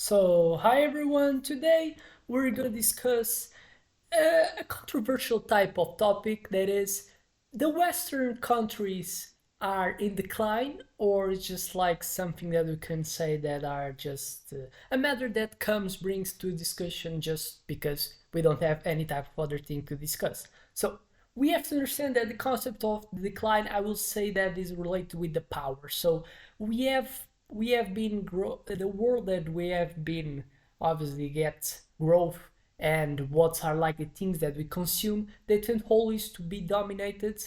Hi everyone. Today we're going to discuss a controversial type of topic that is the Western countries are in decline, or it's just like something that we can say that are just a matter that brings to discussion just because we don't have any type of other thing to discuss. So we have to understand that the concept of the decline, I will say that is related with the power. So we have we have been the world that we have been obviously gets growth, and what are like the things that we consume, they tend always to be dominated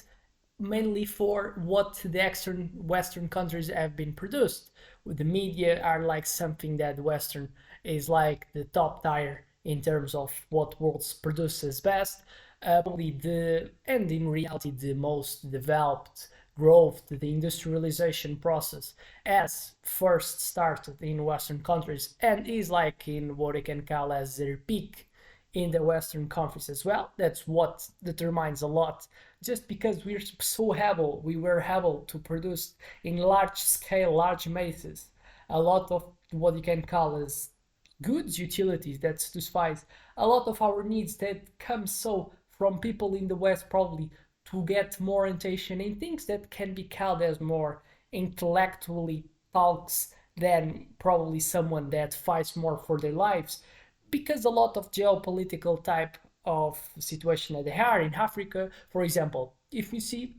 mainly for what the extern Western countries have been produced. With the media are like something that Western is like the top tier in terms of what world produces best. Probably the and in reality the most developed growth, the industrialization process as first started in Western countries and is like in what I can call as their peak in the Western countries as well. That's what determines a lot. Just because we were able to produce in large scale, large masses, a lot of what you can call as goods utilities that satisfies a lot of our needs that come so from people in the West probably to get more attention in things that can be called as more intellectually talks than probably someone that fights more for their lives, because a lot of geopolitical type of situation that they are in Africa, for example, if we see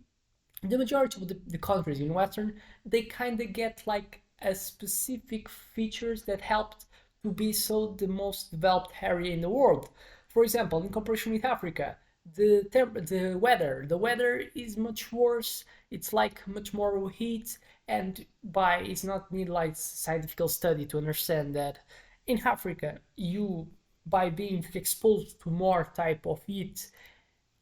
the majority of the countries in Western, they kind of get like a specific features that helped to be so the most developed area in the world. For example, in comparison with Africa, the weather is much worse. It's like much more heat, and by it's not need like scientific study to understand that in Africa you by being exposed to more type of heat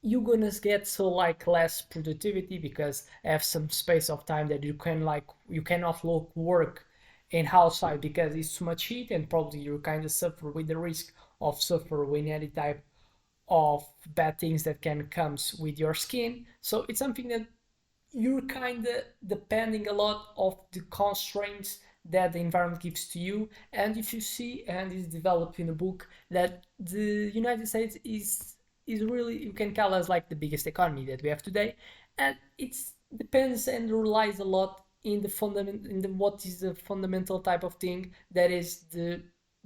you're gonna get so like less productivity because have some space of time that you cannot look work in outside because it's too much heat, and probably you kind of suffer with the risk of suffer with any type of bad things that can comes with your skin. So it's something that you're kind of depending a lot of the constraints that the environment gives to you. And if you see, and it's developed in a book, that the United States is really, you can call us like the biggest economy that we have today, and it's depends and relies a lot in the fundament in the what is the fundamental type of thing that is the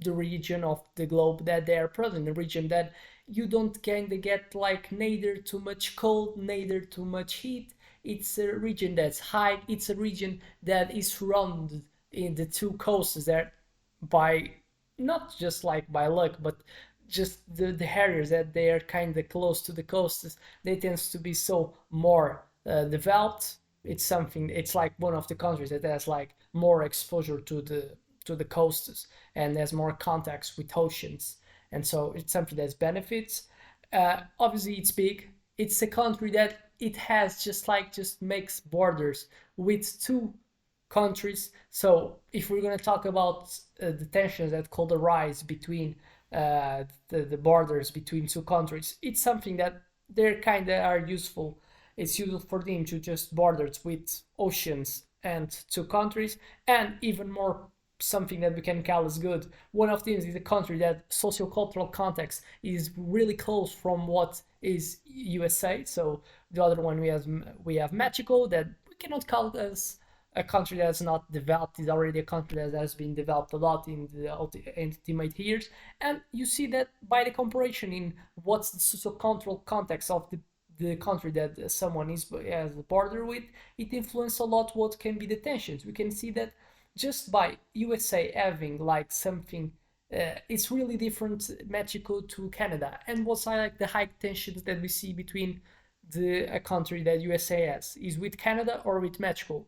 region of the globe that they are present, the region that you don't kind of get like neither too much cold, neither too much heat. It's a region that's high. It's a region that is surrounded in the two coasts there by not just like by luck, but just the areas that they are kind of close to the coasts. They tends to be so more developed. It's something. It's like one of the countries that has like more exposure to the coasts and has more contacts with oceans, and so it's something that benefits. Obviously, it's big. It's a country that it has just makes borders with two countries. So if we're going to talk about the tensions that could arise between the borders between two countries, it's something that they're kind of are useful. It's useful for them to just borders with oceans and two countries, and even more something that we can call as good. One of these is a country that socio-cultural context is really close from what is USA. So the other one we have Mexico that we cannot call as a country that's not developed. Is already a country that has been developed a lot in the ultimate years, and you see that by the comparison in what's the socio-cultural context of the country that someone is has a border with, it influences a lot what can be the tensions. We can see that just by USA having like something, it's really different Mexico to Canada. And what's like the high tensions that we see between the a country that USA has is with Canada or with Mexico.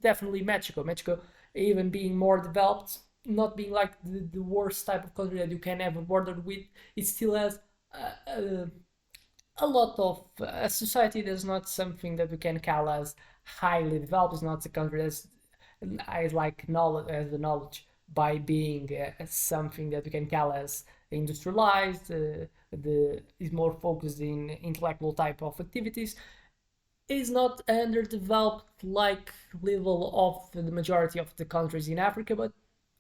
Definitely Mexico. Mexico even being more developed, not being like the worst type of country that you can have a border with, it still has a, a lot of a society that's not something that we can call as highly developed. It's not a country that's I like knowledge as the knowledge by being something that we can call as industrialized. The is more focused in intellectual type of activities. Is not underdeveloped like level of the majority of the countries in Africa, but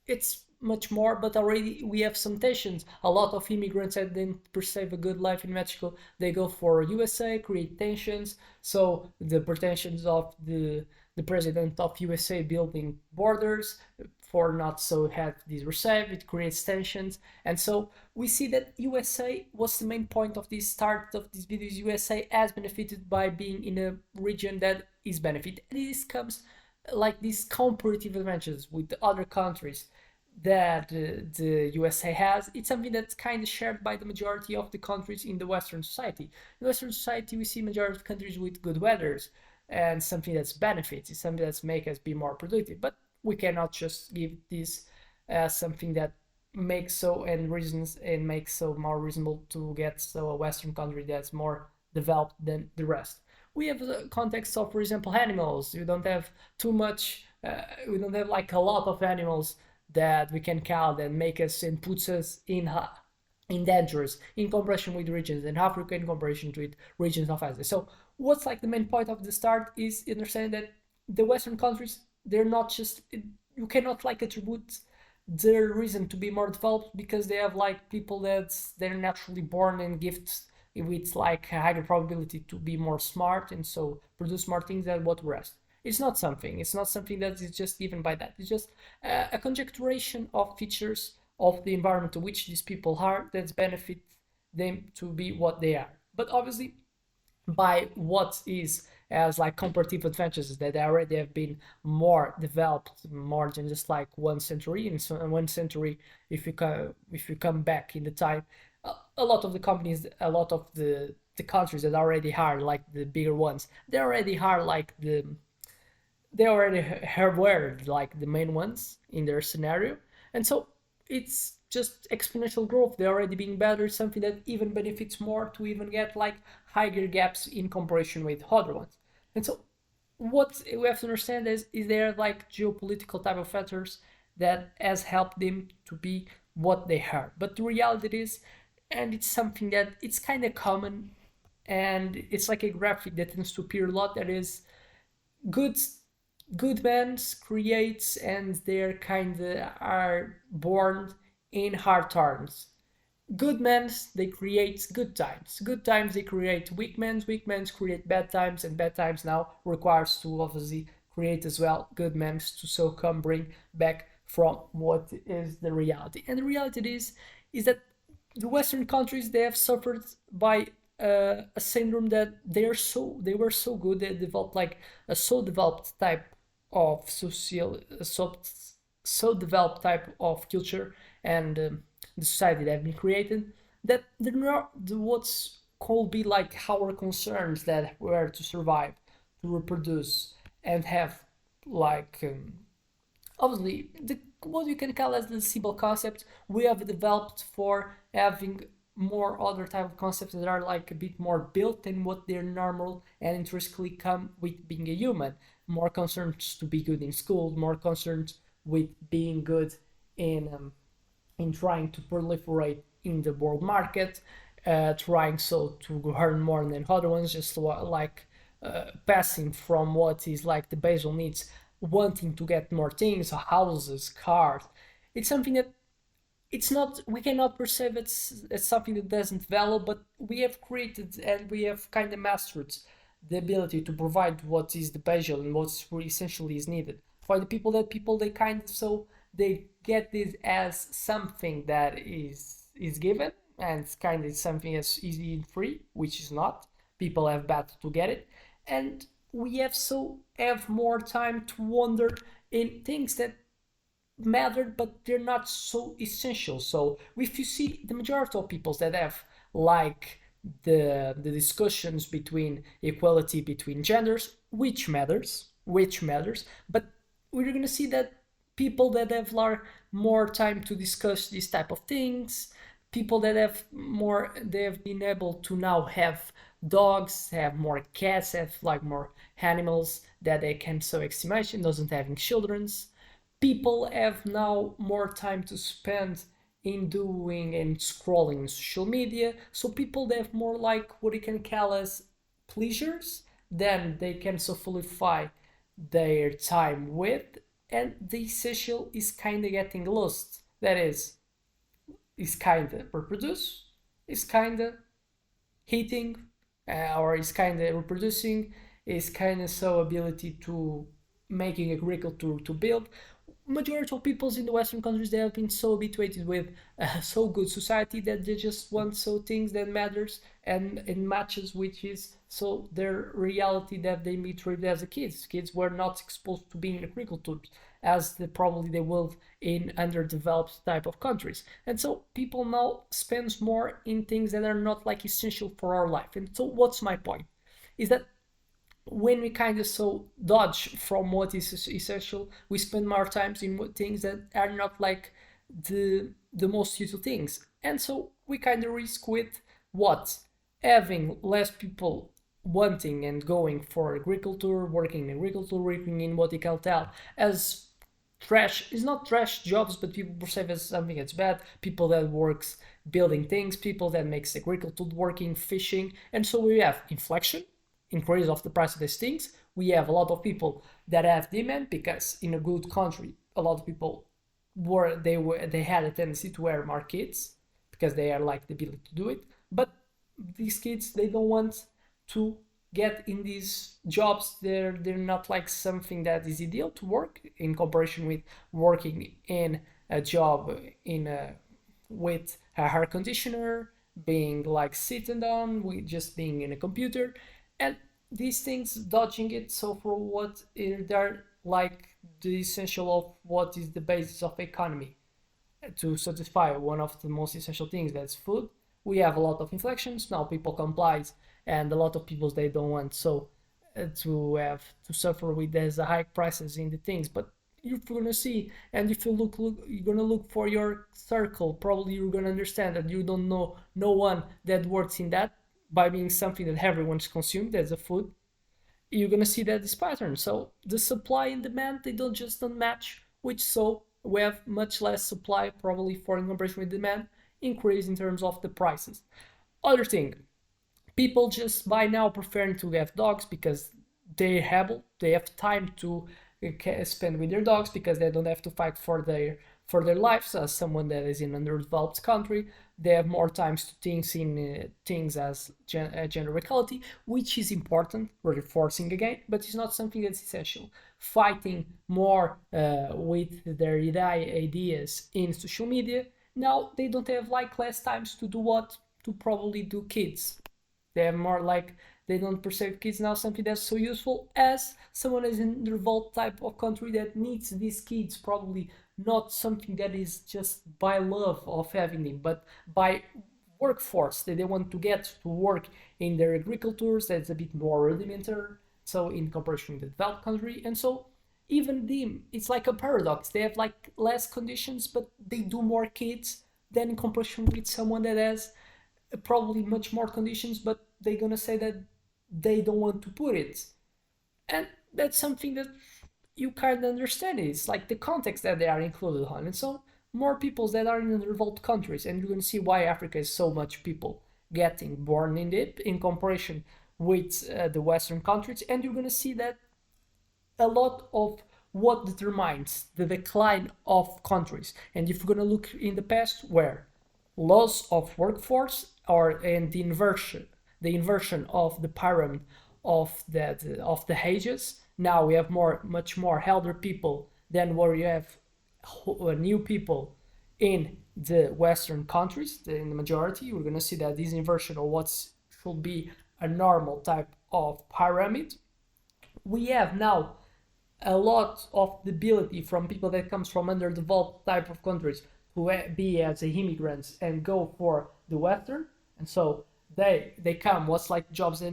it's much more, but already we have some tensions. A lot of immigrants that didn't perceive a good life in Mexico, they go for USA, create tensions. So the pretensions of the president of USA building borders for not so have this received, it creates tensions. And so we see that USA was the main point of this start of this video. USA has benefited by being in a region that is benefited. And this comes like these comparative advantages with the other countries that the USA has. It's something that's kind of shared by the majority of the countries in the Western society. In Western society, we see majority of countries with good weathers and something that's benefits. It's something that's make us be more productive. But we cannot just give this as something that makes so and reasons and makes so more reasonable to get so a Western country that's more developed than the rest. We have the context of, for example, animals. We don't have too much. We don't have like a lot of animals that we can count and make us and puts us in dangers in comparison with regions in Africa in comparison with regions of Asia. So what's like the main point of the start is understanding that the Western countries, they're not just, you cannot like attribute their reason to be more developed because they have like people that they're naturally born and gifted with like a higher probability to be more smart and so produce more things than what rest. It's not something that is just given by that. It's just a conjecturation of features of the environment to which these people are that benefit them to be what they are. But obviously by what is as like comparative advantages that already have been more developed more than just like 1 century. And so in 1 century, if you come back in the time, a lot of the companies, a lot of the countries that already are like the bigger ones, they already are like they already were like the main ones in their scenario. And so it's just exponential growth. They're already being better, something that even benefits more to even get like higher gaps in comparison with other ones. And so what we have to understand is there like geopolitical type of factors that has helped them to be what they are. But the reality is, and it's something that it's kind of common, and it's like a graphic that tends to appear a lot, that is good good bands creates and they're kind of are born in hard times. Good men, they create good times. Good times, they create weak men. Weak men create bad times, and bad times now requires to obviously create as well good men to so come bring back from what is the reality. And the reality is that the Western countries, they have suffered by a syndrome that they were so good, they developed like a so developed type of social so developed type of culture and the society that have been created, that they're not the what's could be like our concerns that were to survive, to reproduce, and have like obviously the what you can call as the simple concept we have developed for having more other type of concepts that are like a bit more built than what they're normal and intrinsically come with being a human. More concerned to be good in school, more concerned with being good in trying to proliferate in the world market, trying so to earn more than other ones, just like passing from what is like the basal needs, wanting to get more things, houses, cars. It's something that it's not, we cannot perceive it as something that doesn't value, but we have created and we have kind of mastered the ability to provide what is the basal and what's essentially is needed for the people, that people they kind of so they get this as something that is given, and it's kind of something as easy and free, which is not. People have battled to get it, and we have so have more time to wonder in things that matter, but they're not so essential. So if you see the majority of people that have like the discussions between equality between genders, which matters, but we're gonna see that people that have like more time to discuss these type of things, people that have more, they have been able to now have dogs, have more cats, have like more animals that they can so estimation, doesn't having children's. People have now more time to spend in doing and scrolling social media, so people that have more like what you can call as pleasures, then they can so fulify their time with. and the essential is kind of getting lost. That is kind of reproduce, is kind of heating, or is kind of reproducing, is kind of so ability to making agriculture to build. Majority of peoples in the Western countries, they have been so habituated with so good society that they just want so things that matters and matches, which is so their reality that they meet with as a kids. Kids were not exposed to being in agriculture as probably they will in underdeveloped type of countries. And so people now spends more in things that are not like essential for our life. And so what's my point? Is that when we kind of so dodge from what is essential, we spend more times in things that are not like the most useful things, and so we kind of risk with what having less people wanting and going for agriculture, working in agriculture, working in what you can tell as trash is not trash jobs, but people perceive as something that's bad. People that works building things, people that makes agriculture working, fishing, and so we have inflection, increase of the price of these things. We have a lot of people that have demand because in a good country, a lot of people they had a tendency to wear more kids because they are like the ability to do it. But these kids they don't want to get in these jobs. They're not like something that is ideal to work in comparison with working in a job in a with a air conditioner, being like sitting down, with just being in a computer, and these things dodging it. So for what they're like the essential of what is the basis of economy to satisfy one of the most essential things, that's food. We have a lot of inflections now, people complies, and a lot of people they don't want so to have to suffer with these high prices in the things. But you're gonna see, and if you look you're gonna look for your circle, probably you're gonna understand that you don't know no one that works in that by being something that everyone's consumed as a food. You're gonna see that this pattern. So the supply and demand they don't match, which so we have much less supply probably for in comparison with demand, increase in terms of the prices. Other thing, people just by now preferring to have dogs because they have time to spend with their dogs because they don't have to fight for their lives as someone that is in an underdeveloped country. They have more times to think in things as gender equality, which is important, reinforcing again, but it's not something that's essential. Fighting more with their ideas in social media, now they don't have like less times to do what to probably do kids. They're more like they don't perceive kids now something that's so useful as someone is in the revolt type of country that needs these kids, probably not something that is just by love of having them, but by workforce that they want to get to work in their agricultures that's a bit more rudimentary, so in comparison with the developed country. And so even them, it's like a paradox. They have like less conditions, but they do more kids than in comparison with someone that has probably much more conditions, but they're gonna say that they don't want to put it. And that's something that you kind of understand. It's like the context that they are included on. And so more peoples that are in the revolt countries, and you're gonna see why Africa is so much people getting born in it in comparison with the Western countries, and you're gonna see that a lot of what determines the decline of countries. And if you're going to look in the past, where loss of workforce or and the inversion of the pyramid of the ages. Now we have much more elder people than where you have new people in the Western countries. In the majority, we're going to see that this inversion of what should be a normal type of pyramid. We have now a lot of the ability from people that comes from underdeveloped type of countries to be as immigrants and go for the Western, and so they come. What's like jobs they're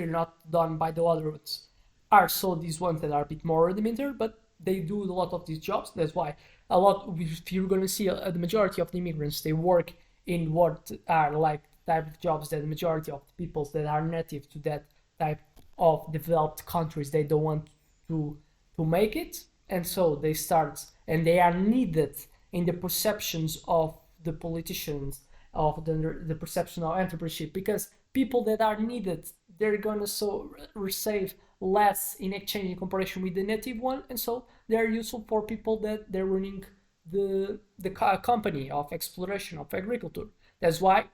not done by the other ones are so these ones that are a bit more rudimentary, but they do a lot of these jobs. That's why a lot if you're gonna see the majority of the immigrants they work in what are like type of jobs that the majority of the peoples that are native to that type of developed countries they don't want to make it, and so they start and they are needed in the perceptions of the politicians of the perception of entrepreneurship, because people that are needed they're gonna so receive less in exchange in comparison with the native one, and so they're useful for people that they're running the company of exploration of agriculture. That's why,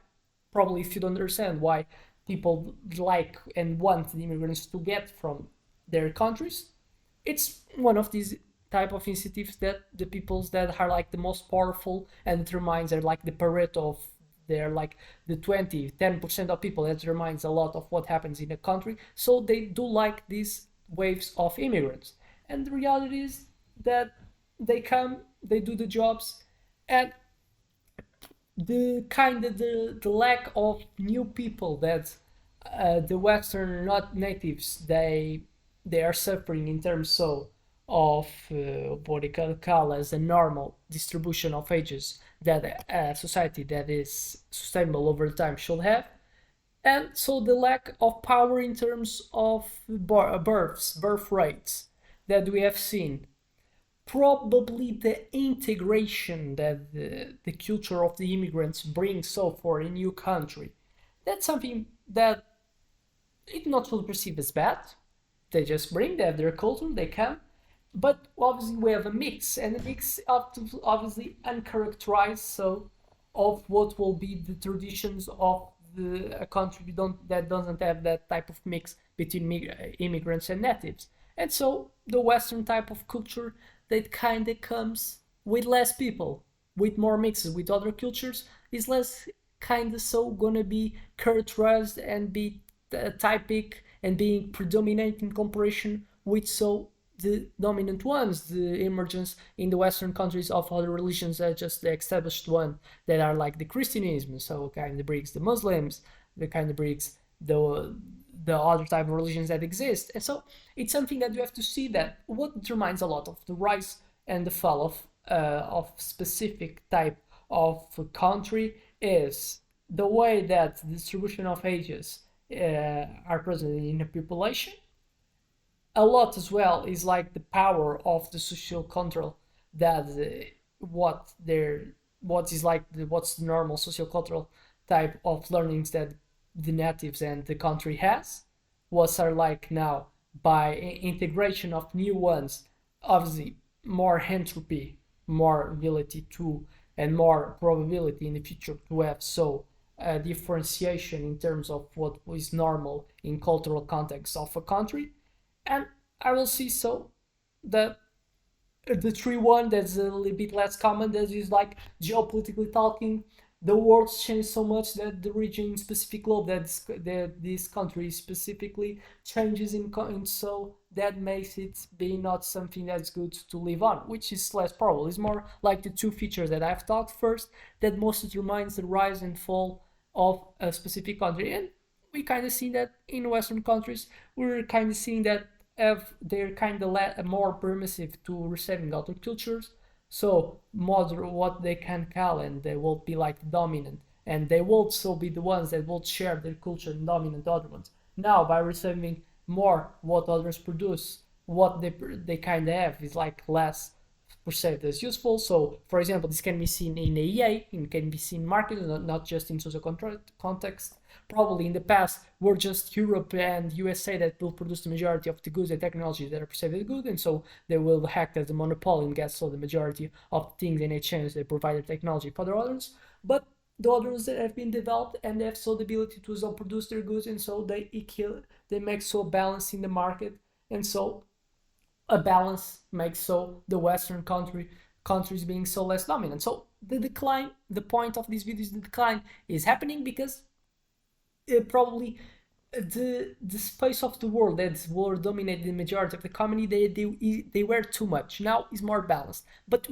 probably, if you don't understand why people like and want the immigrants to get from their countries, it's one of these type of initiatives that the peoples that are like the most powerful and determines are like the Pareto of they're like the 10% of people that determines a lot of what happens in a country, so they do like these waves of immigrants. And the reality is that they come, they do the jobs, and the kind of the lack of new people that the Western not natives they are suffering in terms so of what they call as a normal distribution of ages that a society that is sustainable over time should have, and so the lack of power in terms of birth rates that we have seen, probably the integration that the culture of the immigrants brings so for a new country. That's something that it not will perceive as bad. They just bring, they have their culture, they come. But obviously we have a mix, and a mix of obviously uncharacterized, so of what will be the traditions of a country that doesn't have that type of mix between immigrants and natives. And so the Western type of culture that kind of comes with less people, with more mixes with other cultures, is less kind of so gonna be characterized and be typic and being predominant in comparison with so the dominant ones, the emergence in the Western countries of other religions, just the established one that are like the Christianism, so kind of brings the Muslims, the kind of brings the other type of religions that exist. And so it's something that you have to see that what determines a lot of the rise and the fall of specific type of country is the way that the distribution of ages are present in a population. A lot as well is like the power of the social control that what is like what's the normal social cultural type of learnings that the natives and the country has, what are like now by integration of new ones, obviously more entropy, more ability to, and more probability in the future to have so differentiation in terms of what is normal in cultural context of a country. And I will see so that the three one that's a little bit less common, that is like geopolitically talking, the world's changed so much that the region specific globe that this country specifically changes in so that makes it be not something that's good to live on, which is less probable. It's more like the two features that I've talked first that most determines the rise and fall of a specific country. And we kind of see that in Western countries, we're kind of seeing that they're kind of more permissive to receiving other cultures, so modern what they can call, and they will be like dominant, and they will also be the ones that will share their culture and dominant other ones. Now by receiving more what others produce, what they kind of have is like less perceived as useful. So, for example, this can be seen in AEA, it can be seen in market, not just in social context. Probably in the past, were just Europe and USA that will produce the majority of the goods and technologies that are perceived as good, and so they will act as the monopoly and get so the majority of things in exchange they provide the technology for the others. But the others that have been developed and they have so the ability to so produce their goods, and so they make so balance in the market, and so a balance makes so the Western countries being so less dominant. So the decline, the point of this video is the decline is happening because probably the space of the world that were dominated the majority of the community, they were too much. Now is more balanced, but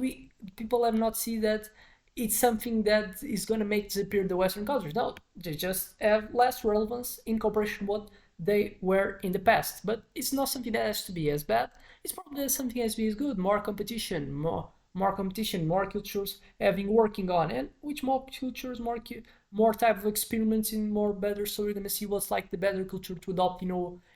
people have not seen that it's something that is going to make disappear the Western countries. No, they just have less relevance in comparison to what they were in the past. But it's not something that has to be as bad. It's probably something that has to be as good. More competition, more competition, more cultures having working on, and which more cultures, more type of experiments in more better. So we're gonna see what's like the better culture to adopt,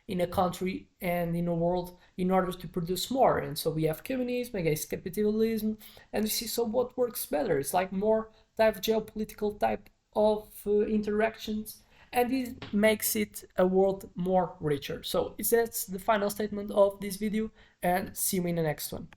in a country and in a world in order to produce more. And so we have communism against capitalism, and we see so what works better. It's like more type of geopolitical type of interactions, and it makes it a world more richer. So that's the final statement of this video, and see you in the next one.